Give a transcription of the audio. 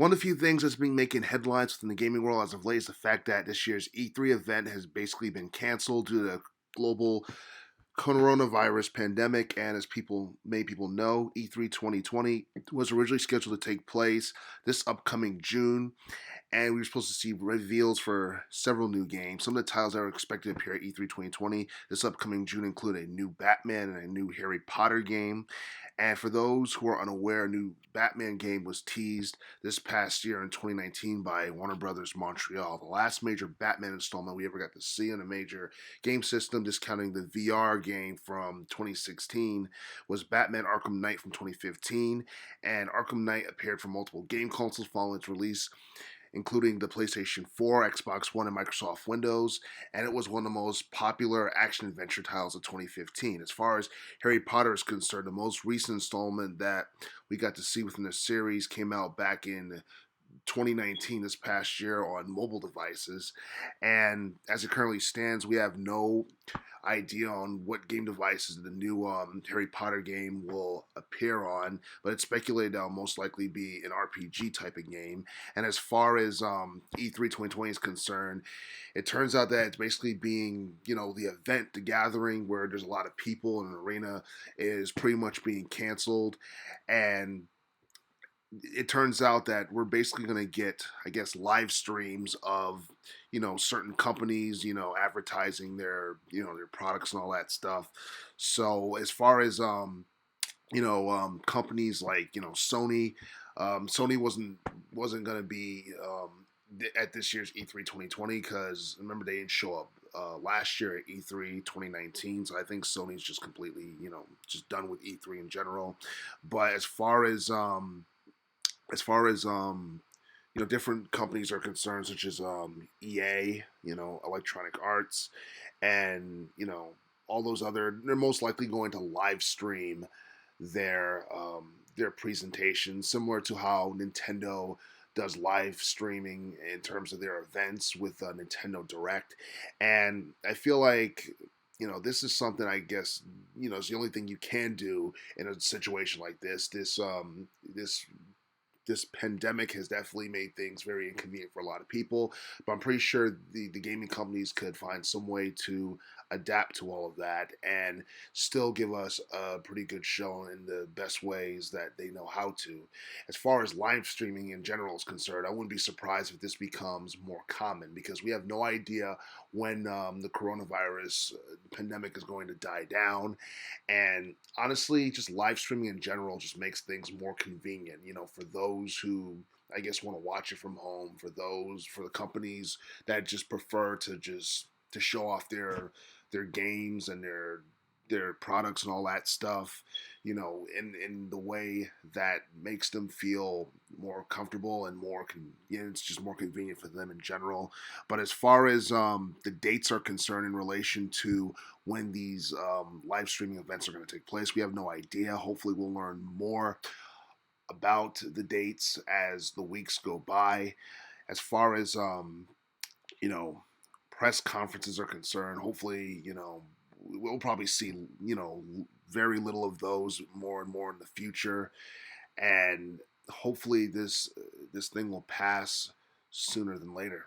One of the few things that's been making headlines within the gaming world as of late is the fact that this year's E3 event has basically been canceled due to the global coronavirus pandemic. And as many people know, E3 2020 was originally scheduled to take place this upcoming June, and we were supposed to see reveals for several new games. Some of the titles that are expected to appear at E3 2020 this upcoming June include a new Batman and a new Harry Potter game. And for those who are unaware, a new Batman game was teased this past year in 2019 by Warner Brothers Montreal. The last major Batman installment we ever got to see on a major game system, discounting the VR game from 2016, was Batman Arkham Knight from 2015. And Arkham Knight appeared for multiple game consoles following its release, including the PlayStation 4, Xbox One, and Microsoft Windows, and it was one of the most popular action adventure titles of 2015. As far as Harry Potter is concerned, the most recent installment that we got to see within the series came out back in 2019, this past year, on mobile devices. And as it currently stands, we have no idea on what game devices the new Harry Potter game will appear on, but it's speculated that it'll most likely be an RPG type of game. And as far as E3 2020 is concerned, it turns out that it's basically being, the event, the gathering where there's a lot of people in an arena is pretty much being canceled. And it turns out that we're basically going to get, I guess, live streams of, certain companies, advertising their products and all that stuff. So as far as, companies like, Sony, Sony wasn't going to be at this year's E3 2020 because remember they didn't show up last year at E3 2019. So I think Sony's just completely, just done with E3 in general. But as far as different companies are concerned, such as EA, Electronic Arts, and all those other, they're most likely going to live stream their presentations, similar to how Nintendo does live streaming in terms of their events with Nintendo Direct. And I feel like this is something, I guess, it's the only thing you can do in a situation like this. This pandemic has definitely made things very inconvenient for a lot of people, but I'm pretty sure the gaming companies could find some way to adapt to all of that and still give us a pretty good show in the best ways that they know how to. As far as live streaming in general is concerned, I wouldn't be surprised if this becomes more common because we have no idea when the coronavirus pandemic is going to die down. And honestly, just live streaming in general just makes things more convenient, for those who, I guess, want to watch it from home, for the companies that just prefer to show off their games and their products and all that stuff, in the way that makes them feel more comfortable and it's just more convenient for them in general. But as far as the dates are concerned in relation to when these live streaming events are going to take place, we have no idea. Hopefully, we'll learn more about the dates as the weeks go by. As far as you know, press conferences are concerned, hopefully, we'll probably see, very little of those more and more in the future, and hopefully this thing will pass sooner than later.